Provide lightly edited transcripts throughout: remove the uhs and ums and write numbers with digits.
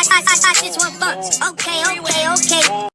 I just want bucks. Okay.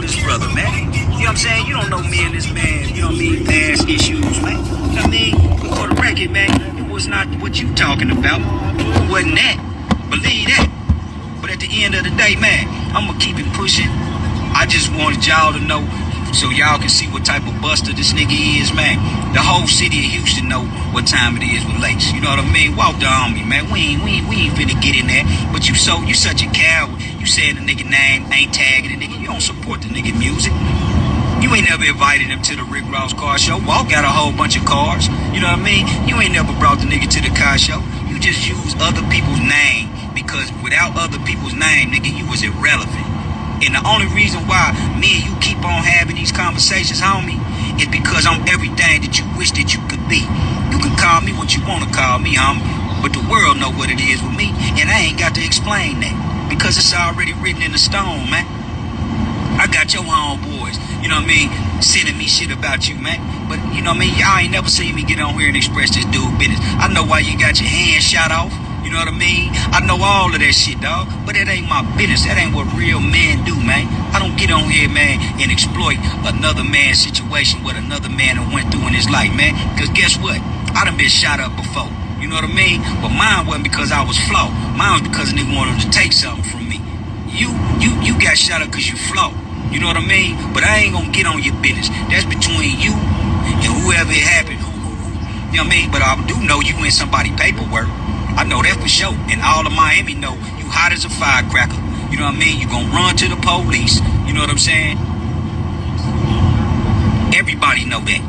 This brother, man. You know what I'm saying? You don't know me and this man, you know what I mean, past issues, man. You know what I mean? But for the record, man, it was not what you talking about. It wasn't that. Believe that. But at the end of the day, man, I'm gonna keep it pushing. I just wanted y'all to know so y'all can see what type of buster this nigga is, man. The whole city of Houston know what time it is with Lakes. You know what I mean? Walk down me, man. We ain't finna get in there. But you such a coward. You saying the nigga name, ain't tagging the nigga. You don't support the nigga music. You ain't never invited him to the Rick Ross car show. Walk got a whole bunch of cars. You know what I mean? You ain't never brought the nigga to the car show. You just use other people's name because without other people's name, nigga, you was irrelevant. And the only reason why me and you keep on having these conversations, homie, is because I'm everything that you wish that you could be. You can call me what you want to call me, homie, but the world know what it is with me, and I ain't got to explain that because it's already written in the stone, man. I got your homeboys, you know what I mean, sending me shit about you, man. But, you know what I mean, y'all ain't never seen me get on here and express this dude business. I know why you got your hand shot off. You know what I mean? I know all of that shit, dog. But that ain't my business. That ain't what real men do, man. I don't get on here, man, and exploit another man's situation, what another man done went through in his life, man. Because guess what? I done been shot up before. You know what I mean? But mine wasn't because I was flawed. Mine was because a nigga wanted to take something from me. You got shot up because you flawed. You know what I mean? But I ain't gonna get on your business. That's between you and whoever it happened. You know what I mean? But I do know you in somebody's paperwork. I know that for sure. And all of Miami know you hot as a firecracker. You know what I mean? You gonna run to the police. You know what I'm saying? Everybody know that.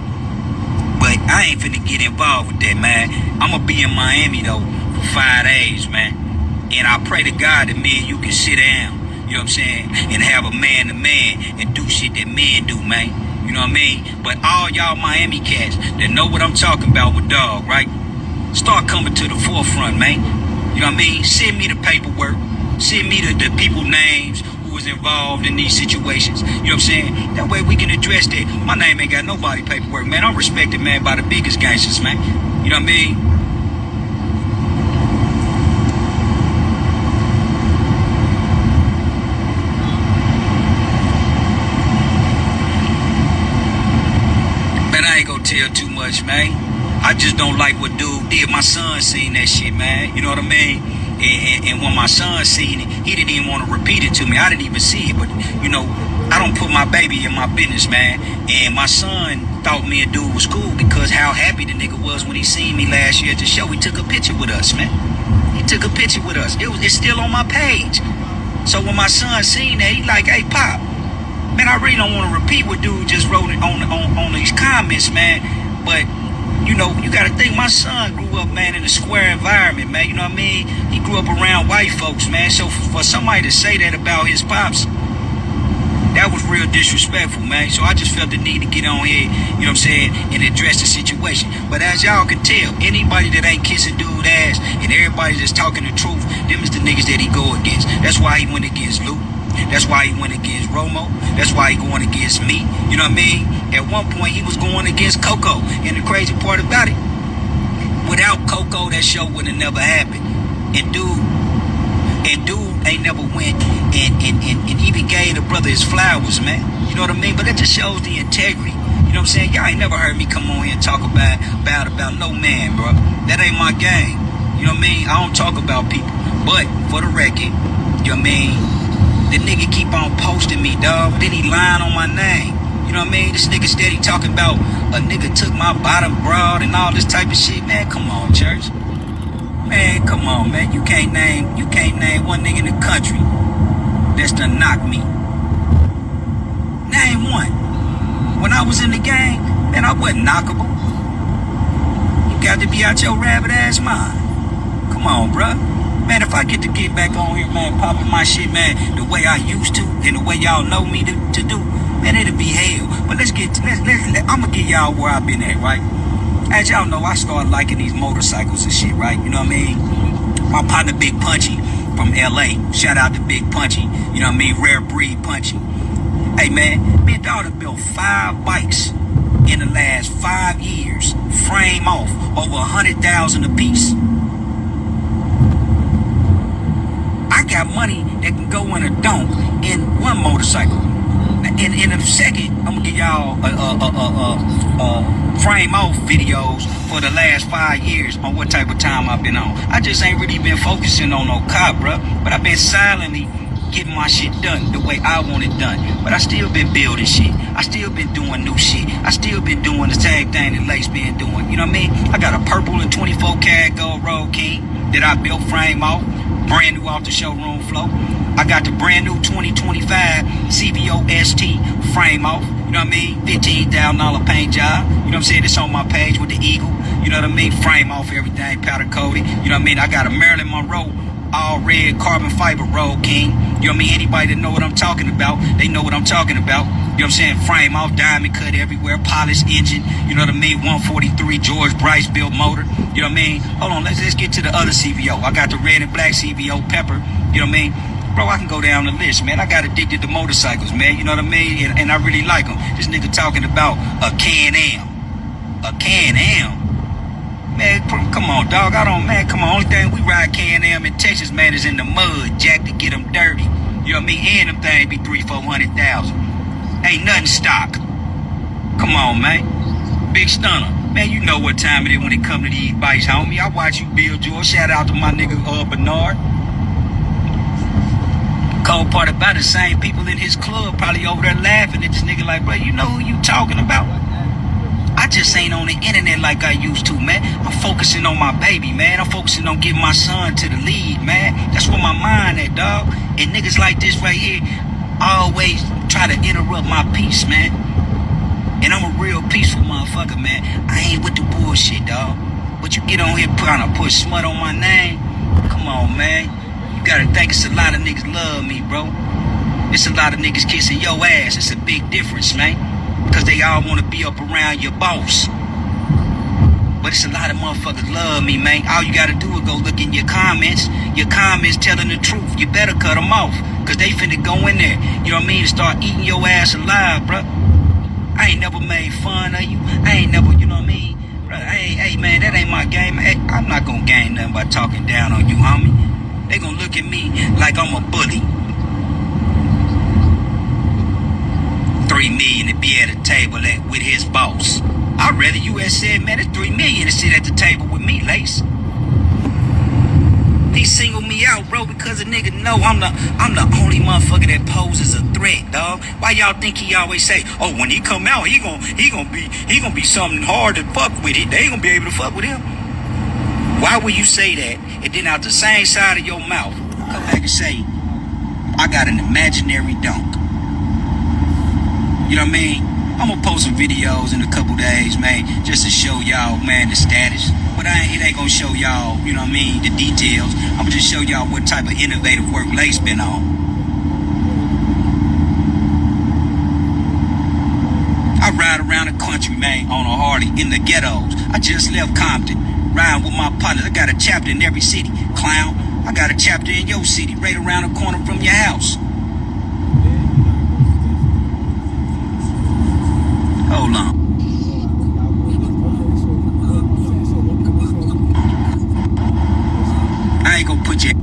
But I ain't finna get involved with that, man. I'ma be in Miami, though, for 5 days, man. And I pray to God that me and you can sit down, you know what I'm saying, and have a man-to-man and do shit that men do, man. You know what I mean? But all y'all Miami cats that know what I'm talking about with dog, right? Start coming to the forefront, man. You know what I mean? Send me the paperwork. Send me the people names who was involved in these situations. You know what I'm saying? That way we can address that. My name ain't got nobody paperwork, man. I'm respected, man, by the biggest gangsters, man. You know what I mean? Man, I ain't gonna tell too much, man. I just don't like what dude did. My son seen that shit, man. You know what I mean? And when my son seen it, he didn't even want to repeat it to me. I didn't even see it. But, you know, I don't put my baby in my business, man. And my son thought me and dude was cool because how happy the nigga was when he seen me last year at the show. He took a picture with us, man. He took a picture with us. It's still on my page. So when my son seen that, he like, hey, Pop, man, I really don't want to repeat what dude just wrote it on these comments, man. But you know, you gotta think my son grew up, man, in a square environment, man. You know what I mean? He grew up around white folks, man. So for somebody to say that about his pops, that was real disrespectful, man. So I just felt the need to get on here, you know what I'm saying, and address the situation. But as y'all can tell, anybody that ain't kissing dude ass and everybody that's talking the truth, them is the niggas that he go against. That's why he went against Luke. That's why he went against Romo. That's why he going against me. You know what I mean? At one point, he was going against Coco. And the crazy part about it, without Coco, that show would have never happened. And dude ain't never went and even gave the brother his flowers, man. You know what I mean? But that just shows the integrity. You know what I'm saying? Y'all ain't never heard me come on here and talk about no man, bro. That ain't my game. You know what I mean? I don't talk about people. But for the record, you know what I mean? The nigga keep on posting me, dog. Then he lying on my name. You know what I mean? This nigga steady talking about a nigga took my bottom broad and all this type of shit. Man, come on, church. Man, come on, man. You can't name one nigga in the country that's done knock me. Name one. When I was in the game, man, I wasn't knockable. You got to be out your rabbit ass mind. Come on, bruh. Man, if I get to get back on here, man, popping my shit, man, the way I used to and the way y'all know me to do, man, it'll be hell. But I'm gonna get y'all where I've been at, right? As y'all know, I started liking these motorcycles and shit, right? You know what I mean? My partner Big Punchy from LA. Shout out to Big Punchy. You know what I mean? Rare breed Punchy. Hey man, me and daughter built 5 bikes in the last 5 years. Frame off, over 100,000 a piece. I got money that can go in a donk in one motorcycle. In a second, I'm gonna give y'all frame off videos for the last 5 years on what type of time I've been on. I just ain't really been focusing on no cop, bruh. But I've been silently getting my shit done the way I want it done. But I still been building shit. I still been doing new shit. I still been doing the same thing that Lace been doing. You know what I mean? I got a purple and 24 karat gold Road King that I built frame off. Brand new off the showroom floor. I got the brand new 2025 CVO ST frame off. You know what I mean? $15,000 paint job. You know what I'm saying? It's on my page with the eagle. You know what I mean? Frame off everything, powder coated. You know what I mean? I got a Marilyn Monroe all red carbon fiber Road King. You know what I mean? Anybody that know what I'm talking about, they know what I'm talking about. You know what I'm saying? Frame off, diamond cut everywhere, polished engine. You know what I mean? 143 George Bryce built motor. You know what I mean? Hold on, let's get to the other CVO. I got the red and black CVO Pepper. You know what I mean? Bro, I can go down the list, man. I got addicted to motorcycles, man. You know what I mean? And I really like them. This nigga talking about a Can-Am. A Can-Am? Man, come on, dog. Man, come on. Only thing we ride Can-Am in Texas, man, is in the mud, jack, to get them dirty. You know what I mean? And them things be 300,000-400,000. Ain't nothing stock. Come on, man. Big Stunner. Man, you know what time it is when it come to these bikes, homie. I watch you build yours. Shout out to my nigga Bernard. Cold part about the same people in his club probably over there laughing at this nigga like, bro, you know who you talking about? I just ain't on the internet like I used to, man. I'm focusing on my baby, man. I'm focusing on getting my son to the lead, man. That's where my mind at, dog. And niggas like this right here always try to interrupt my peace, man. And I'm a real peaceful motherfucker, man. I ain't with the bullshit, dog. But you get on here trying to put smut on my name? Come on, man. You gotta think it's a lot of niggas love me, bro. It's a lot of niggas kissing your ass. It's a big difference, man. Because they all want to be up around your boss. But it's a lot of motherfuckers love me, man. All you got to do is go look in your comments. Your comments telling the truth. You better cut them off. Because they finna go in there. You know what I mean? Start eating your ass alive, bro. I ain't never made fun of you. I ain't never, you know what I mean? Bro, hey, man, that ain't my game. Hey, I'm not going to gain nothing by talking down on you, homie. They going to look at me like I'm a bully. 3 million to be at a table with his boss. I'd rather you had said, man, it's 3 million to sit at the table with me, Lace. He singled me out, bro, because a nigga know I'm the only motherfucker that poses a threat, dog. Why y'all think he always say, oh, when he come out, he gonna be something hard to fuck with it. They ain't gonna be able to fuck with him. Why would you say that? And then out the same side of your mouth, come back and say, I got an imaginary dunk. You know what I mean? I'm gonna post some videos in a couple days, man, just to show y'all, man, the status. But it ain't gonna show y'all, you know what I mean, the details. I'm gonna just show y'all what type of innovative work Lace been on. I ride around the country, man, on a Harley in the ghettos. I just left Compton, riding with my partners. I got a chapter in every city, clown. I got a chapter in your city, right around the corner from your house. Hold on. I ain't gonna put your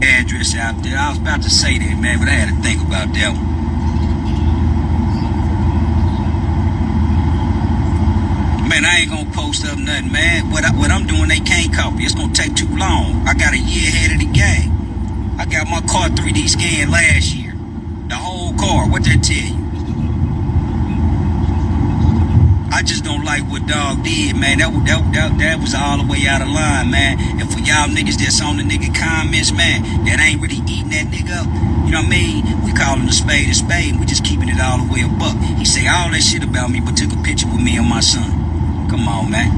address out there. I was about to say that, man, but I had to think about that one. Man, I ain't gonna post up nothing, man. What I'm doing, they can't copy. It's gonna take too long. I got a year ahead of the game. I got my car 3D scanned last year. The whole car. What that tell you? I just don't like what Dog did, man. That was all the way out of line, man. And for y'all niggas that's on the nigga comments, man, that ain't really eating that nigga up, you know what I mean? We calling a spade, and we just keeping it all the way a buck. He say all that shit about me, but took a picture with me and my son. Come on, man.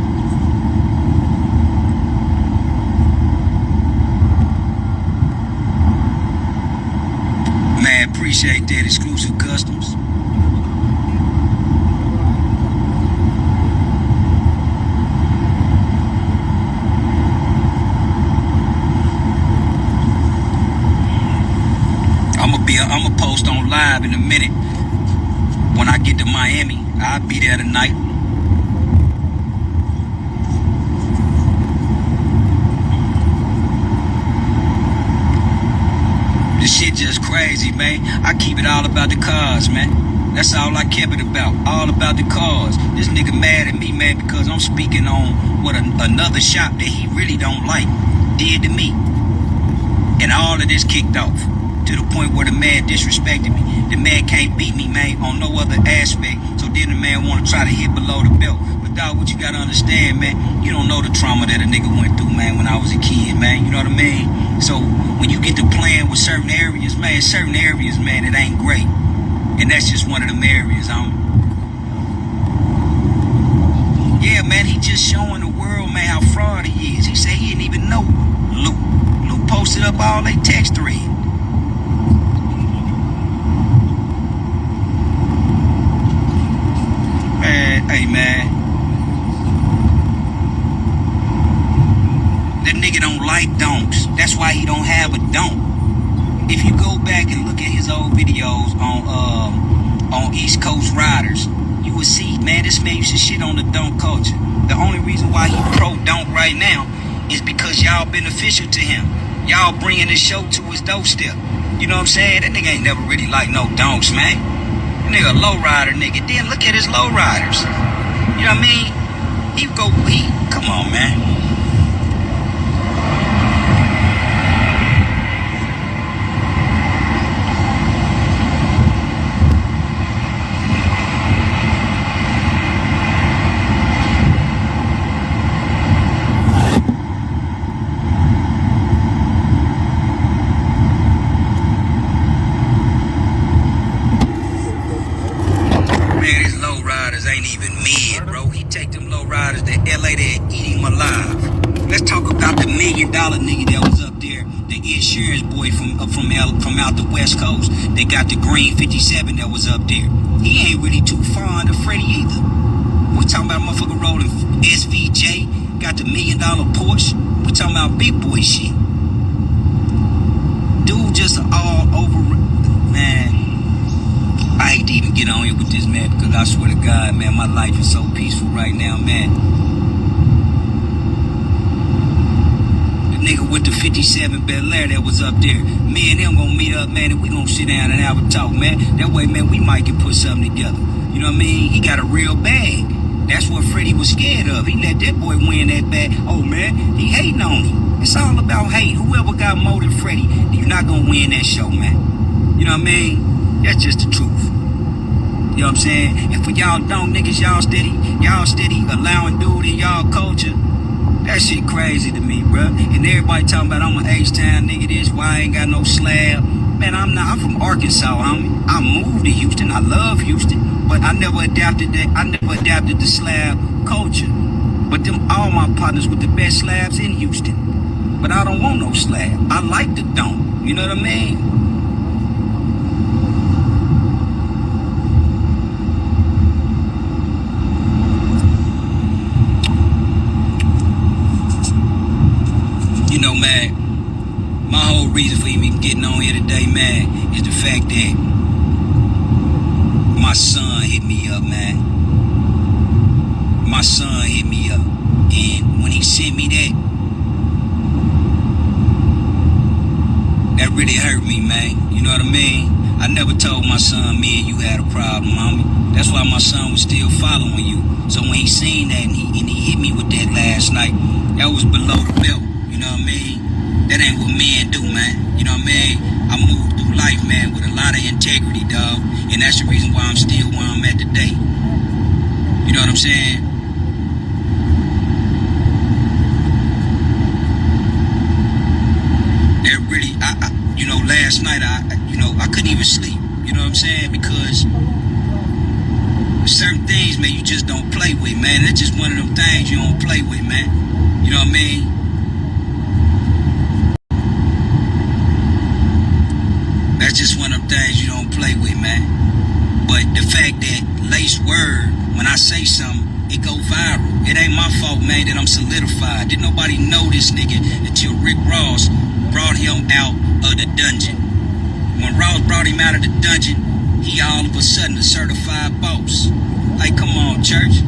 Appreciate that, exclusive customs. I'ma post on live in a minute. When I get to Miami, I'll be there tonight. This shit just crazy, man. I keep it all about the cars, man. That's all I kept it about. All about the cars. This nigga mad at me, man, because I'm speaking on what another shop that he really don't like did to me. And all of this kicked off to the point where the man disrespected me. The man can't beat me, man, on no other aspect. So then the man want to try to hit below the belt. But dog, what you got to understand, man, you don't know the trauma that a nigga went through, man, when I was a kid, man. You know what I mean? So when you get to playing with certain areas, man, it ain't great. And that's just one of them areas. Yeah, man, he just showing the world, man, how fraud he is. He said he didn't even know Luke posted up all they text thread. Hey, man. That nigga don't like donks. That's why he don't have a donk. If you go back and look at his old videos on East Coast Riders, you will see, man, this man used to shit on the donk culture. The only reason why he pro-donk right now is because y'all beneficial to him. Y'all bringing the show to his doorstep. You know what I'm saying? That nigga ain't never really liked no donks, man. That nigga a lowrider nigga. Then look at his lowriders. You know what I mean? Come on, man. Ain't even mid, bro. He take them low riders to LA, they eat him alive. Let's talk about the $1 million nigga that was up there, the insurance boy from out the West Coast. They got the green 57 that was up there. He ain't really too far under Freddy either. We talking about a motherfucker rolling SVJ, got the $1 million Porsche. We talking about big boy shit. Dude just all over, man. I hate to even get on here with this, man, because I swear to God, man, my life is so peaceful right now, man. The nigga with the 57 Bel Air that was up there, me and him gonna meet up, man, and we gonna sit down and have a talk, man. That way, man, we might can put something together. You know what I mean? He got a real bag. That's what Freddy was scared of. He let that boy win that bag. Oh, man, he hating on him. It's all about hate. Whoever got more than Freddy, you're not gonna win that show, man. You know what I mean? That's just the truth. You know what I'm saying? And for y'all don't niggas, y'all steady allowing dude in y'all culture. That shit crazy to me, bro. And everybody talking about I'm an H-Town nigga, this, why I ain't got no slab. Man, I'm not. I'm from Arkansas, homie. I moved to Houston. I love Houston. But I never adapted the slab culture. But them all my partners with the best slabs in Houston. But I don't want no slab. I like the dome. You know what I mean? You know, man, my whole reason for even getting on here today, man, is the fact that my son hit me up, man. My son hit me up. And when he sent me that really hurt me, man. You know what I mean? I never told my son, me and you had a problem, mommy. That's why my son was still following you. So when he seen that and he hit me with that last night, that was below the belt. You know what I mean? That ain't what men do, man. You know what I mean? I moved through life, man, with a lot of integrity, dog. And that's the reason why I'm still where I'm at today. You know what I'm saying? That really, you know, last night, I couldn't even sleep. You know what I'm saying? Because certain things, man, you just don't play with, man. That's just one of them things you don't play with, man. You know what I mean? That's just one of them things you don't play play with, man. But the fact that lace word, when I say something, it go viral. It ain't my fault, man, that I'm solidified. Didn't nobody know this nigga until Rick Ross brought him out of the dungeon. When Ross brought him out of the dungeon, he all of a sudden a certified boss. Like, come on, church.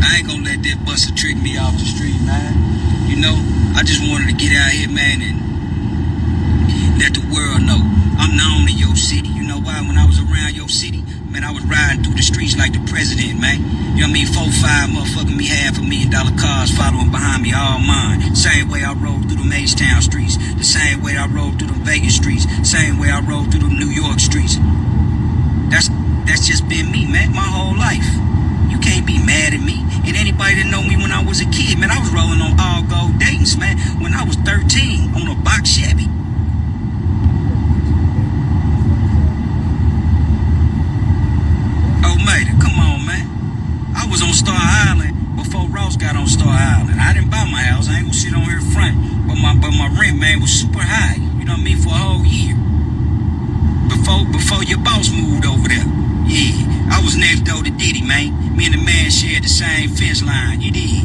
I ain't gonna let that buster trick me off the street, man. You know, I just wanted to get out here, man, and let the world know I'm known in your city. You know why? When I was around your city, man, I was riding through the streets like the president, man. You know what I mean? 4-5 motherfucking me $500,000 cars following behind me, all mine. Same way I rode through them H-Town streets. The same way I rode through them Vegas streets. Same way I rode through them New York streets. That's just been me, man, my whole life. You can't be mad at me. And anybody that know me when I was a kid, man, I was rolling on all gold Dayton's, man, when I was 13 on a box Chevy. Oh, mate, come on, man. I was on Star Island before Ross got on Star Island. I didn't buy my house. I ain't gonna sit on here front. But my rent, man, was super high. You know what I mean? For a whole year. Before your boss moved over there. Yeah, I was next door to Diddy, man. Me and the man shared the same fence line. You dig?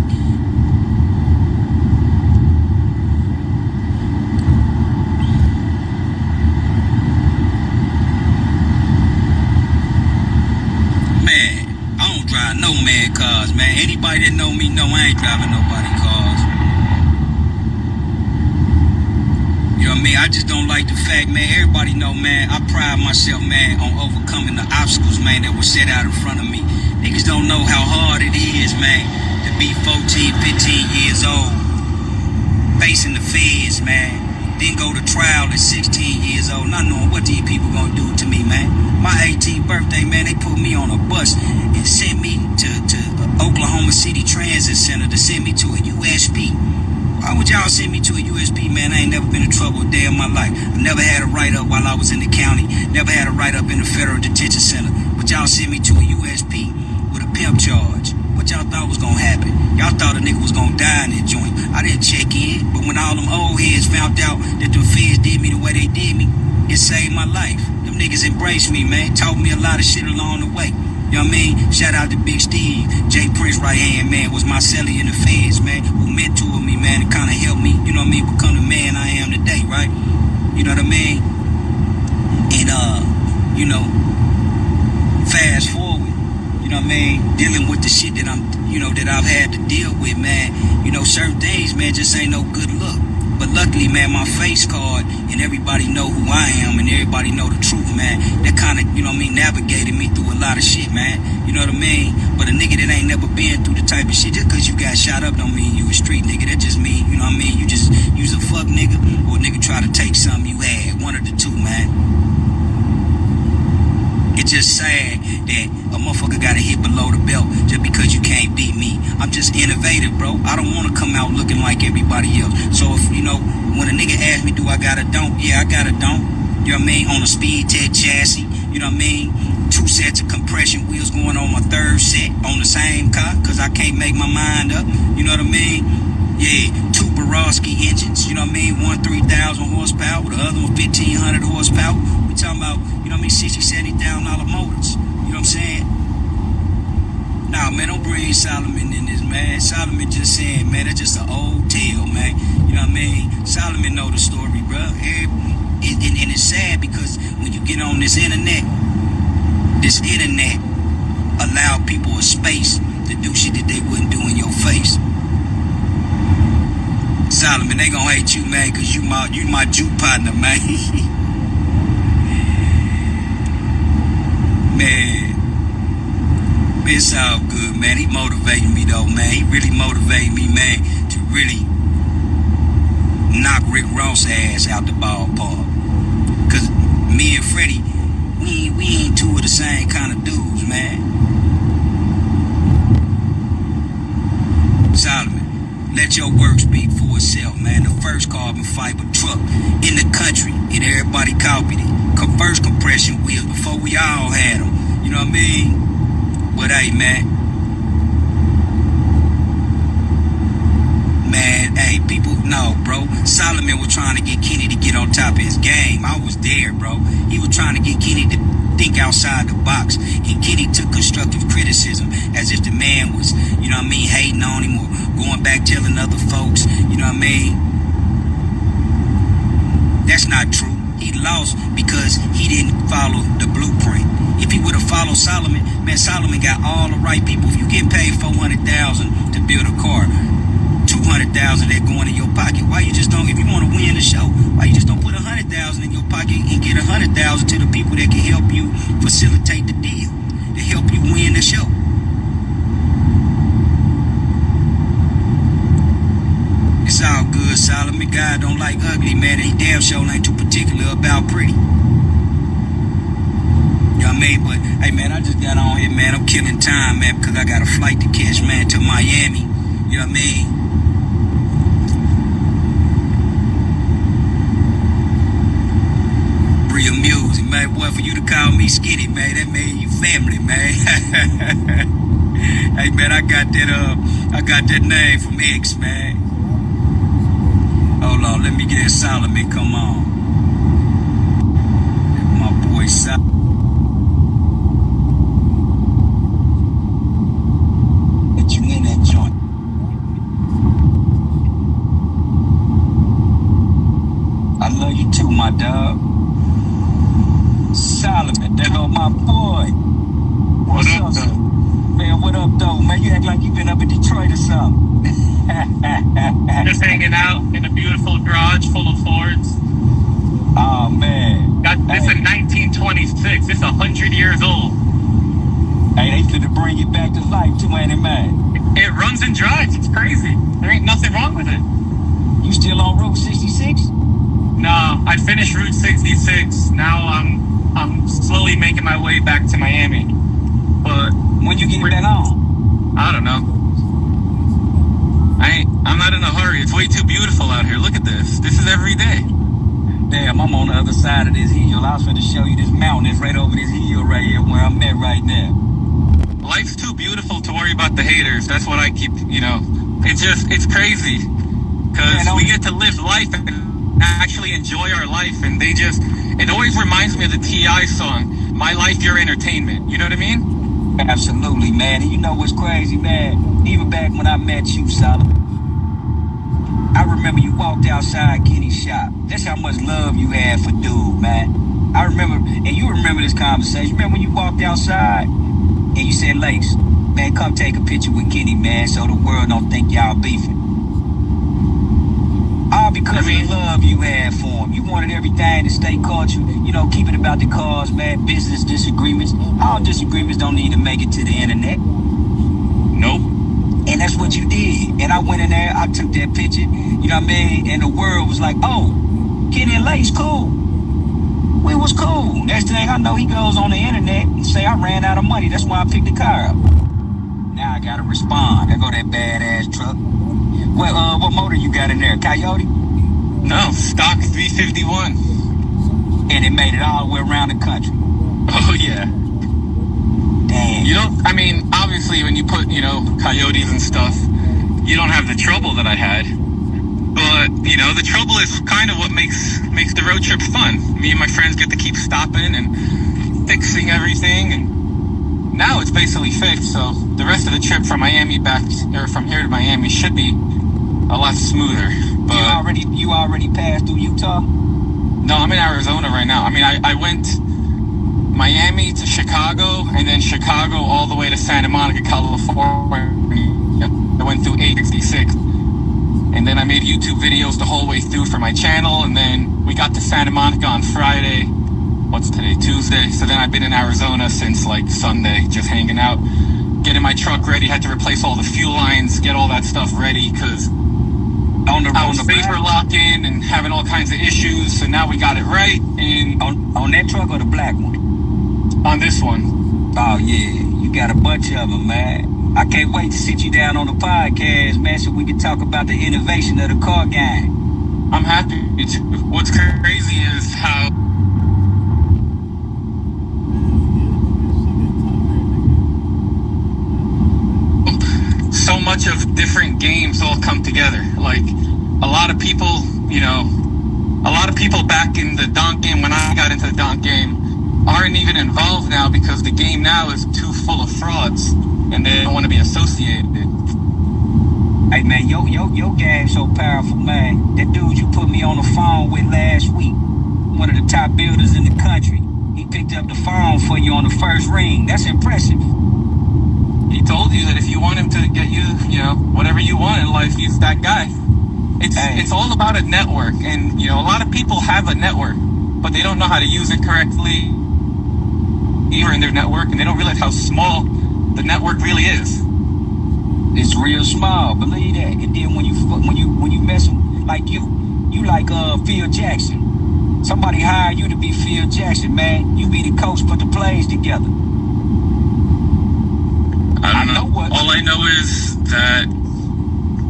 Man, I don't drive no man cars, man. Anybody that know me know I ain't driving nobody cars. You know what I mean? I just don't like the fact, man, everybody know, man, I pride myself, man, on overcoming the obstacles, man, that were set out in front of me. Niggas don't know how hard it is, man, to be 14, 15 years old, facing the feds, man, then go to trial at 16 years old, not knowing what these people gonna do to me, man. My 18th birthday, man, they put me on a bus and sent me to Oklahoma City Transit Center to send me to a USP. Why would y'all send me to a USP, man? I ain't never been in trouble a day in my life. I never had a write-up while I was in the county. Never had a write-up in the federal detention center. But y'all sent me to a USP with a pimp charge. What y'all thought was gonna happen? Y'all thought a nigga was gonna die in that joint. I didn't check in, but when all them old heads found out that the feds did me the way they did me, it saved my life. Them niggas embraced me, man. Taught me a lot of shit along the way. You know what I mean? Shout out to Big Steve. Jay Prince right hand, man, was my celly in the feds, man, who mentored me, man, and kind of helped me, you know what I mean, become the man I am today, right? You know what I mean? And, you know, fast forward, you know what I mean, dealing with the shit that that I've had to deal with, man. You know, certain things, man, just ain't no good look. But luckily, man, my face card and everybody know who I am and everybody know the truth, man. That kind of, you know what I mean, navigated me through a lot of shit, man. You know what I mean? But a nigga that ain't never been through the type of shit, just because you got shot up don't mean you a street nigga. That just mean, you know what I mean, you a fuck nigga or a nigga try to take something you had. One of the two, man. It's just sad that a motherfucker got a hit below the belt just because you can't beat me. I'm just innovative, bro. I don't want to come out looking like everybody else. So if, you know, when a nigga asks me, do I got a don't? Yeah, I got a don't. You know what I mean? On a speed tech chassis. You know what I mean? 2 sets of compression wheels going on my 3rd set on the same car because I can't make my mind up. You know what I mean? Yeah, 2 Borowski engines. You know what I mean? One 3,000 horsepower, the other one 1,500 horsepower. We talking about, you know what I mean, $60,000, $70,000 motors. You know what I'm saying? Nah, man, don't bring Solomon in this, man. Solomon just saying, man, that's just an old tale, man. You know what I mean? Solomon know the story, bro. And it's sad because when you get on this internet allow people a space to do shit that they wouldn't do in your face. Solomon, they gonna hate you, man, cause you my juke partner, man. Man, it's all good, man. He motivated me though, man. He really motivated me, man, to really knock Rick Ross' ass out the ballpark. Cause me and Freddy, we ain't two of the same kind of dudes, man. Solomon, let let your work speak for itself, man. The first carbon fiber truck in the country, and everybody copied it. First compression wheels before we all had them. You know what I mean? But hey, man, hey, people know, bro. Solomon was trying to get Kenny to get on top of his game. I was there, bro. He was trying to get Kenny to think outside the box, and Kenny took constructive criticism as if the man was, you know what I mean, hating on him or going back telling other folks, you know what I mean. That's not true. He lost because he didn't follow the blueprint. If he would have followed Solomon, man, Solomon got all the right people. If you get paid $400,000 to build a car, $200,000 that going in your pocket, why you just don't? If you want to win the show, why you just don't put $100,000 in your pocket and get $100,000 to the people that can help you facilitate the deal, to help you win the show? It's all good, Solomon. God don't like ugly, man. He damn sure ain't too particular about pretty. You know what I mean? But, hey, man, I just got on here, man. I'm killing time, man, because I got a flight to catch, man, to Miami. You know what I mean? Real music, man. Boy, for you to call me skinny, man, that made you family, man. Hey, man, I got that name from X, man. Hold on, let me get Solomon, come on. My boy Solomon. Let you in that joint. I love you too, my dog. Solomon, there go my boy. What's up, though? Man, what up, though? Man, you act like you been up in Detroit or something. Just hanging out in a beautiful garage full of Fords. Oh, man. This is 1926. This is 100 years old. Hey, they finna bring it back to life too, ain't it, man? It runs and drives. It's crazy. There ain't nothing wrong with it. You still on Route 66? No, I finished Route 66. Now I'm slowly making my way back to Miami. But when you get back on? I don't know. I'm not in a hurry. It's way too beautiful out here. Look at this. This is every day. Damn, I'm on the other side of this hill. I was going to show you this mountain. It's right over this hill right here where I'm at right now. Life's too beautiful to worry about the haters. That's what I keep, it's crazy. Because we get to live life and actually enjoy our life. And it always reminds me of the T.I. song, My Life, Your Entertainment. You know what I mean? Absolutely, man. And you know what's crazy, man? Even back when I met you, Solomon, I remember you walked outside Kenny's shop. That's how much love you had for dude, man. I remember, and you remember this conversation. Remember when you walked outside and you said, Lakes, man, come take a picture with Kenny, man, so the world don't think y'all beefing. All because of the love you had for him. You wanted everything to stay culture, keep it about the cause, man, business disagreements. All disagreements don't need to make it to the internet. Nope. And that's what you did. And I went in there, I took that picture, you know what I mean? And the world was like, oh, Kenny and Lace, cool. We was cool. Next thing I know, he goes on the internet and say, I ran out of money. That's why I picked the car up. Now I gotta respond. There go that badass truck. Well, what motor you got in there? Coyote? No, stock 351. And it made it all the way around the country. Oh, yeah. Damn. Obviously when you put, coyotes and stuff, you don't have the trouble that I had. But, the trouble is kind of what makes the road trip fun. Me and my friends get to keep stopping and fixing everything. And now it's basically fixed. So the rest of the trip from Miami from here to Miami should be a lot smoother. But you already passed through Utah? No, I'm in Arizona right now. I went Miami to Chicago, and then Chicago all the way to Santa Monica, California. I went through 866. And then I made YouTube videos the whole way through for my channel, and then we got to Santa Monica on Friday. What's today? Tuesday. So then I've been in Arizona since Sunday, just hanging out, getting my truck ready. Had to replace all the fuel lines, get all that stuff ready, because I was vapor locking and having all kinds of issues. So now we got it right. And on that truck or the black one? On this one. Oh yeah, you got a bunch of them, man. I can't wait to sit you down on the podcast, man, so we can talk about the innovation of the car game. I'm happy to. What's crazy is how so much of different games all come together. Like a lot of people, a lot of people back in the donk game when I got into the donk game aren't even involved now because the game now is too full of frauds and they don't want to be associated. Hey man, your game's so powerful, man. That dude you put me on the phone with last week, one of the top builders in the country, he picked up the phone for you on the first ring. That's impressive. He told you that if you want him to get you, whatever you want in life, he's that guy. It's all about a network, and a lot of people have a network, but they don't know how to use it correctly either in their network, and they don't realize how small the network really is. It's real small, believe that. And then when you mess with, like you like Phil Jackson. Somebody hire you to be Phil Jackson, man. You be the coach, put the plays together. I don't know. All I know is that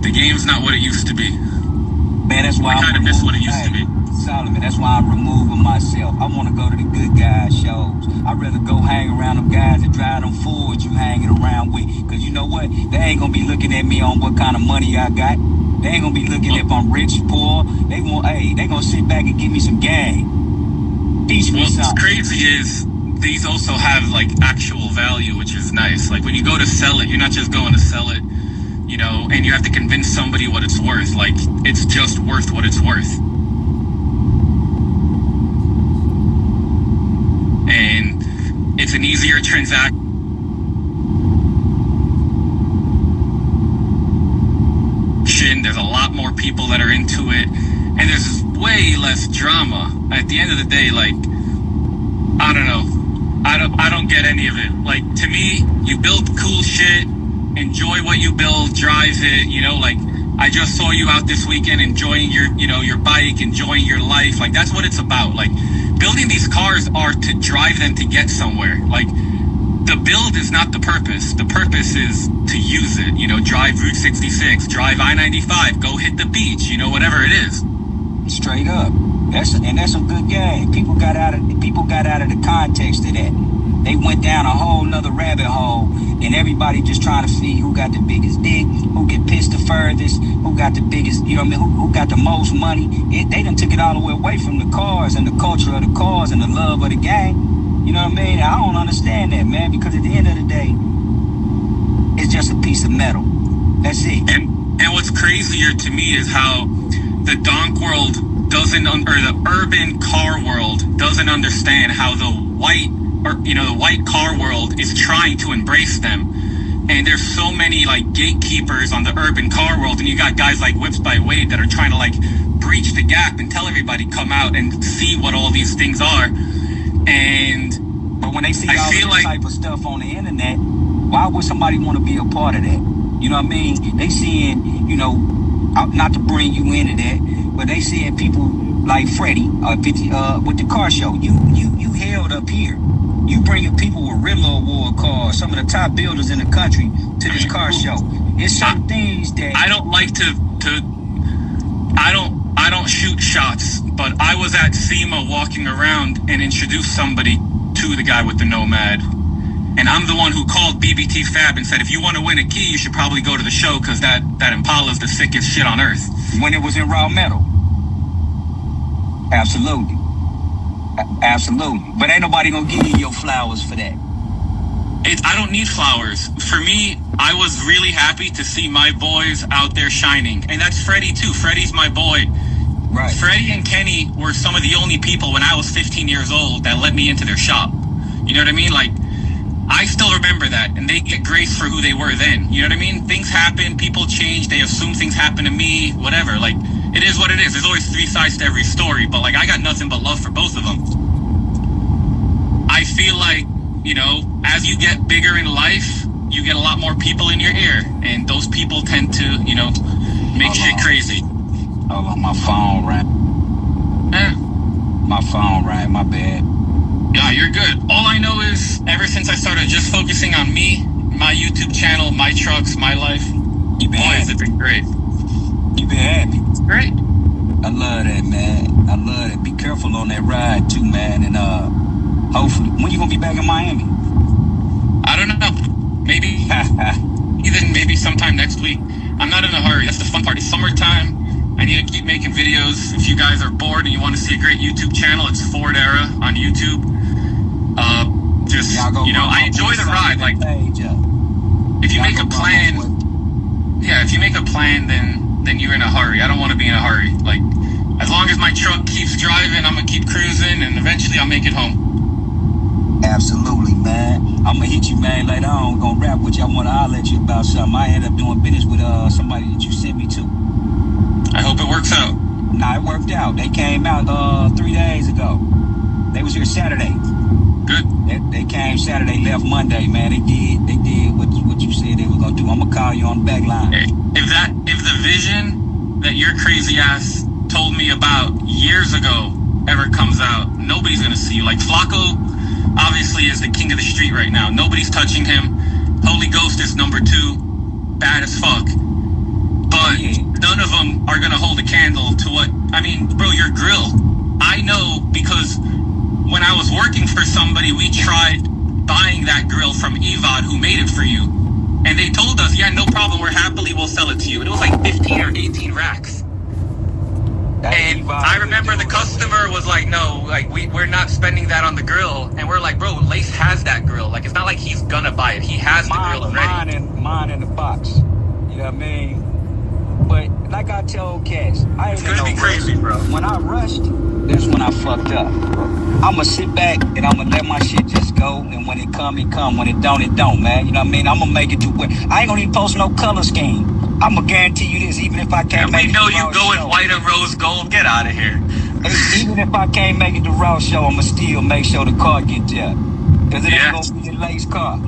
the game's not what it used to be. Man, that's why I kind of miss what it used to be. Solomon, that's why I'm removing myself. I want to go to the good guys shows. I'd rather go hang around them guys that drive them Fords you hanging around with. Because you know what? They ain't going to be looking at me on what kind of money I got. They ain't going to be looking if I'm rich, poor. They going to sit back and give me some game. Teach me something. What's crazy is these also have like actual value, which is nice. Like when you go to sell it, you're not just going to sell it, and you have to convince somebody what it's worth. Like it's just worth what it's worth. And it's an easier transaction. There's a lot more people that are into it, and there's way less drama. At the end of the day, like, I don't know. I don't get any of it. Like, to me, you build cool shit, enjoy what you build, drive it, like, I just saw you out this weekend enjoying your bike, enjoying your life. Like, that's what it's about. Like, building these cars are to drive them to get somewhere. Like, the build is not the purpose. The purpose is to use it. Drive Route 66, drive I-95, go hit the beach, whatever it is. Straight up. That's some good game. People got out of the context of that. They went down a whole nother rabbit hole, and everybody just trying to see who got the biggest dick, who get pissed the furthest, who got the biggest, who got the most money. They done took it all the way away from the cars and the culture of the cars and the love of the game. You know what I mean? I don't understand that, man, because at the end of the day, it's just a piece of metal. That's it. And what's crazier to me is how the donk world the urban car world doesn't understand how the white car world is trying to embrace them. And there's so many like gatekeepers on the urban car world, and you got guys like Whips by Wade that are trying to like breach the gap and tell everybody come out and see what all these things are. But when they see all this type of stuff on the internet, why would somebody want to be a part of that? You know what I mean? They seeing, not to bring you into that, but they seeing people like Freddy with the car show. You held up here. You bringing people with Riddler Award cars, some of the top builders in the country, to this car show. It's some things that I don't like I don't shoot shots, but I was at SEMA walking around and introduced somebody to the guy with the Nomad. And I'm the one who called BBT Fab and said, if you want to win a key, you should probably go to the show because that Impala's the sickest shit on earth. When it was in raw metal. Absolutely. Absolutely. But ain't nobody gonna give you your flowers for that. I don't need flowers. For me, I was really happy to see my boys out there shining. And that's Freddy too. Freddy's my boy. Right. Freddy and Kenny were some of the only people when I was 15 years old that let me into their shop. You know what I mean? Like, I still remember that, and they get grace for who they were then. You know what I mean? Things happen, people change, they assume things happen to me, whatever. Like, it is what it is. There's always three sides to every story, but like, I got nothing but love for both of them. I feel like, as you get bigger in life, you get a lot more people in your ear, and those people tend to, make shit crazy. Hold on, my phone rang. My phone rang, my bad. Yeah, you're good. All I know is ever since I started just focusing on me my YouTube channel, my trucks, my life. You been Boys, happy. it's been great. You been happy. Great. I love that, man. I love it. Be careful on that ride too, man. And hopefully, when you gonna be back in Miami? I don't know. Maybe even maybe sometime next week. I'm not in a hurry. That's the fun part. It's summertime. I need to keep making videos. If you guys are bored and you want to see a great YouTube channel, it's Ford Era on YouTube. Just, you know, I enjoy the ride. Like, if you make a plan, yeah, if you make a plan, then you're in a hurry. I don't want to be in a hurry. Like, as long as my truck keeps driving, I'm going to keep cruising, and eventually I'll make it home. Absolutely, man. I'm going to hit you, man, later on. I'm going to rap with you. I want to holler at you about something. I ended up doing business with somebody that you sent me to. I hope it works out. Nah, it worked out. They came out 3 days ago. They was here Saturday. Good. They came Saturday, left Monday, man. They did what you said they were gonna do. I'm gonna call you on the back line. Hey, if the vision that your crazy ass told me about years ago ever comes out, nobody's gonna see you. Like, Flacco obviously is the king of the street right now. Nobody's touching him. Holy Ghost is number 2, bad as fuck. But none of them are gonna hold a candle to what, I mean, bro, your grill. I know because when I was working for somebody, we tried buying that grill from Evad, who made it for you. And they told us, yeah, no problem, we'll sell it to you. And it was like 15 or 18 racks. And I remember the customer was like, no, like we're not spending that on the grill. And we're like, bro, Lace has that grill. Like, it's not like he's gonna buy it. He has the grill already. Mine in the box. You know what I mean? But like I told Cass, I ain't gonna be crazy, bro. When I rushed, that's when I fucked up. I'ma sit back and I'ma let my shit just go. And when it come, it come. When it don't, man. You know what I mean? I'ma make it to where I ain't gonna even post no color scheme. I'ma guarantee you this, even if I can't make it. We know you go with white and rose gold. Get out of here. Even if I can't make it to Raw Show, I'ma still make sure the car get there. Cause it ain't gonna be a Lace car.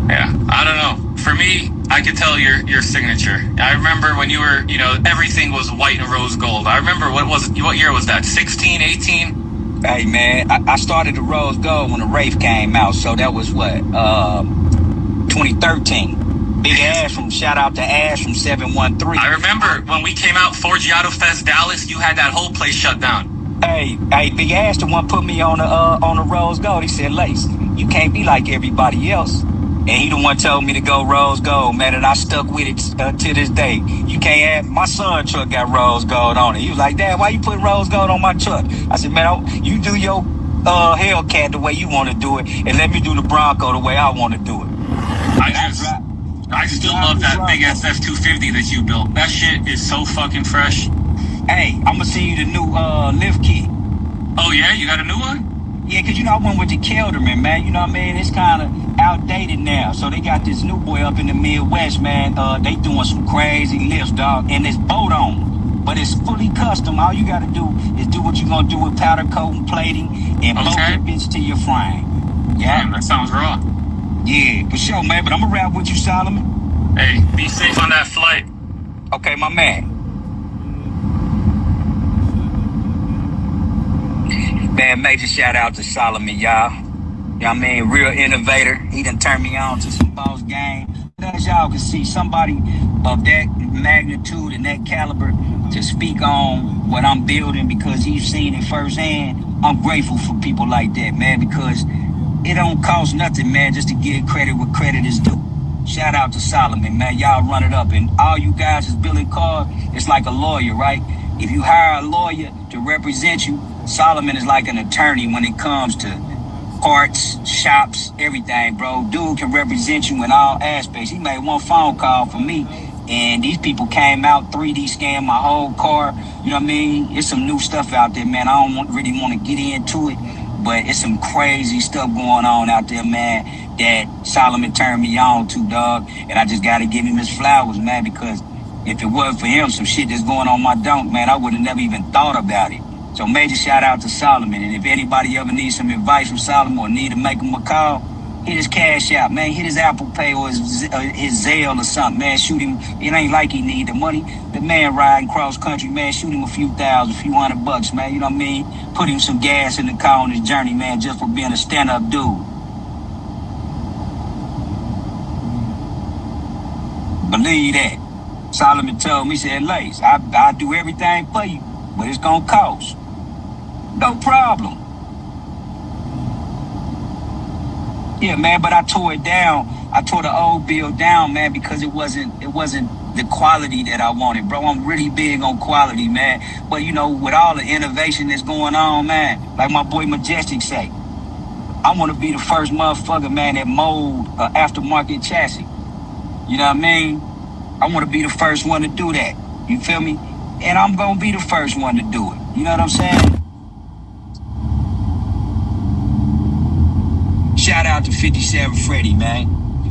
Yeah, I don't know. For me, I could tell your signature. I remember when you were, you know, everything was white and rose gold. I remember what year was that? 16, 18? Hey man, I started the rose gold when the Wraith came out, so that was what, 2013. Big Ash shout out to Ash from 713. I remember when we came out, Forgiato Fest Dallas, you had that whole place shut down. Hey, Big Ash the one put me on the rose gold. He said, Lace, you can't be like everybody else. And he the one told me to go rose gold, man, and I stuck with it to this day. You can't have, my son truck got rose gold on it. He was like, Dad, why you putting rose gold on my truck? I said, man, you do your Hellcat the way you want to do it, and let me do the Bronco the way I want to do it. I still love that big SF250 that you built. That shit is so fucking fresh. Hey, I'm gonna send you the new lift kit. Oh yeah, you got a new one? Yeah, cause you know I went with the Kelderman, man. You know what I mean? It's kind of outdated now. So they got this new boy up in the Midwest, man. They doing some crazy lifts, dog, and it's boat on, but it's fully custom. All you gotta do is do what you gonna do with powder coating, plating, and bolt that bitch to your frame. Yeah, damn, that sounds raw. Yeah, for sure, man. But I'm gonna rap with you, Solomon. Hey, be safe on that flight. Okay, my man. Man, major shout out to Solomon, y'all. You know what I mean? Real innovator. He done turned me on to some boss game. As y'all can see, somebody of that magnitude and that caliber to speak on what I'm building because he's seen it firsthand. I'm grateful for people like that, man, because it don't cost nothing, man, just to give credit where credit is due. Shout out to Solomon, man. Y'all run it up. And all you guys is building cars. It's like a lawyer, right? If you hire a lawyer to represent you, Solomon is like an attorney when it comes to parts, shops, everything, bro. Dude can represent you in all aspects. He made one phone call for me, and these people came out, 3D scanned my whole car. You know what I mean? It's some new stuff out there, man. I don't really want to get into it, but it's some crazy stuff going on out there, man, that Solomon turned me on to, dog. And I just got to give him his flowers, man, because if it wasn't for him, some shit that's going on my dunk, man, I would have never even thought about it. So major shout out to Solomon. And if anybody ever needs some advice from Solomon or need to make him a call, hit his Cash App, man. Hit his Apple Pay or his Zelle or something, man. Shoot him. It ain't like he need the money. The man riding cross country, man. Shoot him a few $100, man. You know what I mean? Put him some gas in the car on his journey, man, just for being a stand-up dude. Believe that. Solomon told me, he said, Lace, I do everything for you, but it's gonna cost. No problem. Yeah, man, but I tore it down. I tore the old bill down, man, because it wasn't the quality that I wanted, bro. I'm really big on quality, man. But you know, with all the innovation that's going on, man, like my boy Majestic say, I want to be the first motherfucker, man, that mold aftermarket chassis. You know what I mean? I want to be the first one to do that. You feel me? And I'm gonna be the first one to do it. You know what I'm saying? Shout out to 57 Freddy, man.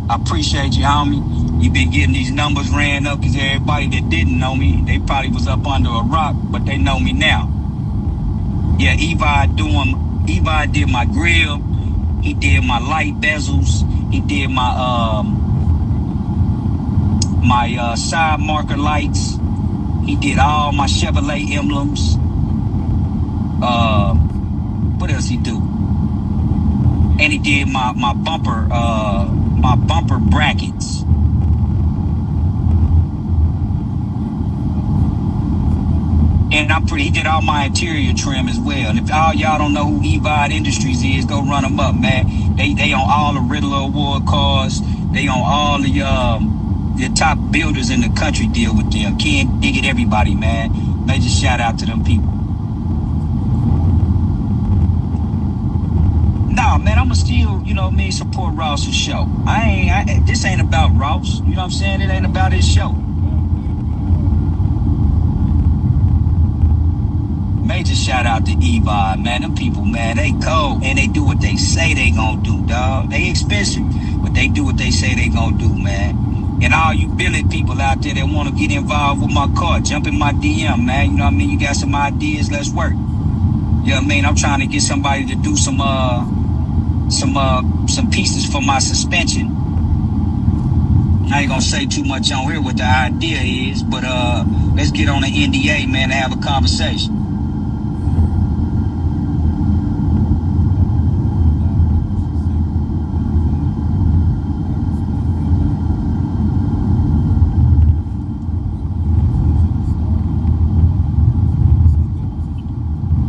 I appreciate you, homie. You been getting these numbers ran up because everybody that didn't know me, they probably was up under a rock, but they know me now. Yeah, Evi did my grill. He did my light bezels. He did my side marker lights. He did all my Chevrolet emblems. What else he do? And he did my bumper brackets. And he did all my interior trim as well. And if all y'all don't know who Evi Industries is, go run them up, man. They on all the Riddler Award cars. They on all the top builders in the country deal with them. Can't dig it, everybody, man. Major shout out to them people. Nah, man, I'ma still, you know what I mean, support Ross's show. This ain't about Ross. You know what I'm saying? It ain't about his show. Major shout out to Evi, man. Them people, man, they cold and they do what they say they gonna do, dog. They expensive, but they do what they say they gonna do, man. And all you billet people out there that want to get involved with my car, jump in my DM, man. You know what I mean? You got some ideas, let's work. You know what I mean? I'm trying to get somebody to do some pieces for my suspension. I ain't gonna say too much on here what the idea is, but let's get on the NDA, man, and have a conversation.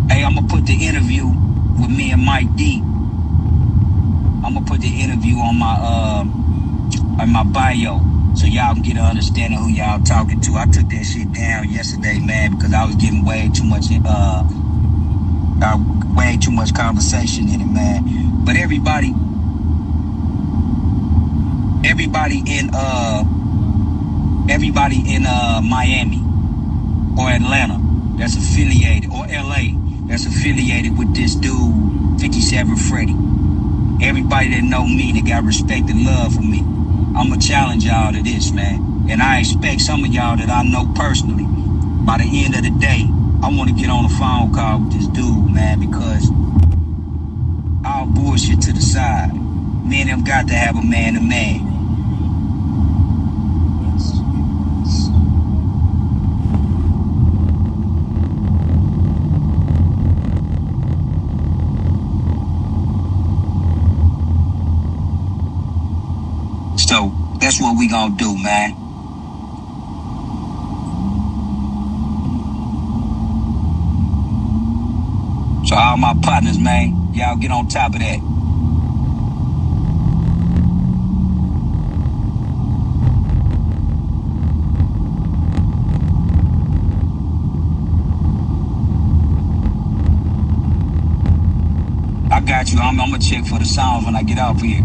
Hey, I'm gonna put the interview with me and Mike D. I'm gonna put the interview on my bio, so y'all can get an understanding who y'all talking to. I took that shit down yesterday, man, because I was getting way too much conversation in it, man. But everybody in Miami or Atlanta that's affiliated, or LA that's affiliated with this dude 57 Freddy. Everybody that know me, that got respect and love for me, I'ma challenge y'all to this, man. And I expect some of y'all that I know personally, by the end of the day, I want to get on a phone call with this dude, man, because all bullshit to the side. Me and them got to have a man-to-man. So that's what we gonna do, man. So all my partners, man, y'all get on top of that. I got you. I'm gonna check for the sounds when I get off here.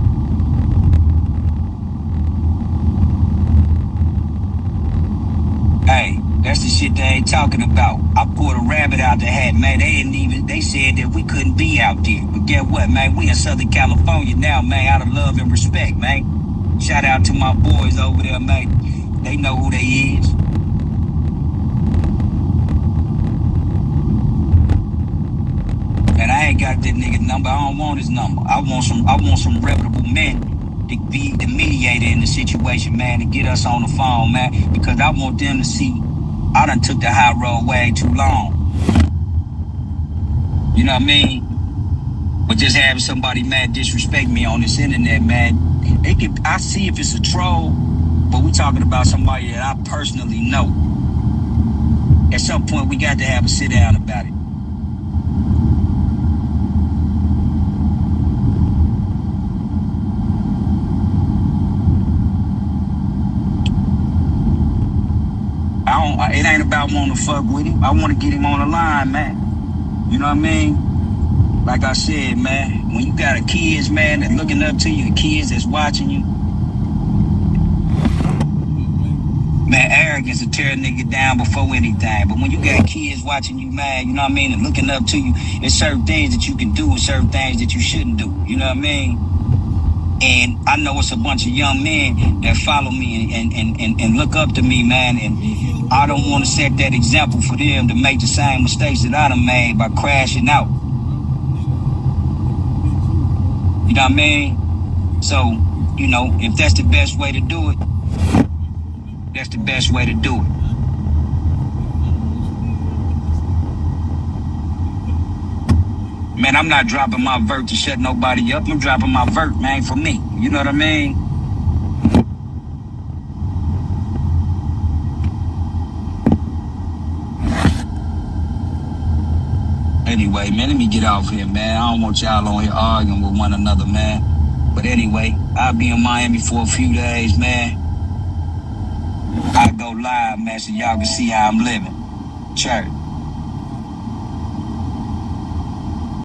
Hey, that's the shit they ain't talking about. I pulled a rabbit out the hat, man. They said that we couldn't be out there. But guess what, man? We in Southern California now, man, out of love and respect, man. Shout out to my boys over there, man. They know who they is. And I ain't got that nigga number. I don't want his number. I want some reputable men to be the mediator in the situation, man, to get us on the phone, man, because I want them to see I done took the high road way too long. You know what I mean? But just having somebody, man, disrespect me on this internet, man, I see if it's a troll but we talking about somebody that I personally know. At some point, we got to have a sit down about it. It ain't about wanting to fuck with him. I want to get him on the line, man. You know what I mean? Like I said, man, when you got a kids, man, that's looking up to you, the kids that's watching you, man, arrogance will tear a nigga down before anything. But when you got kids watching you, man, you know what I mean, and looking up to you, there's certain things that you can do and certain things that you shouldn't do. You know what I mean? And I know it's a bunch of young men that follow me and look up to me, man. And I don't want to set that example for them to make the same mistakes that I done made by crashing out. You know what I mean? So, you know, if that's the best way to do it, that's the best way to do it. Man, I'm not dropping my vert to shut nobody up. I'm dropping my vert, man, for me. You know what I mean? Anyway, man, let me get off here, man. I don't want y'all on here arguing with one another, man. But anyway, I'll be in Miami for a few days, man. I go live, man, so y'all can see how I'm living. Church.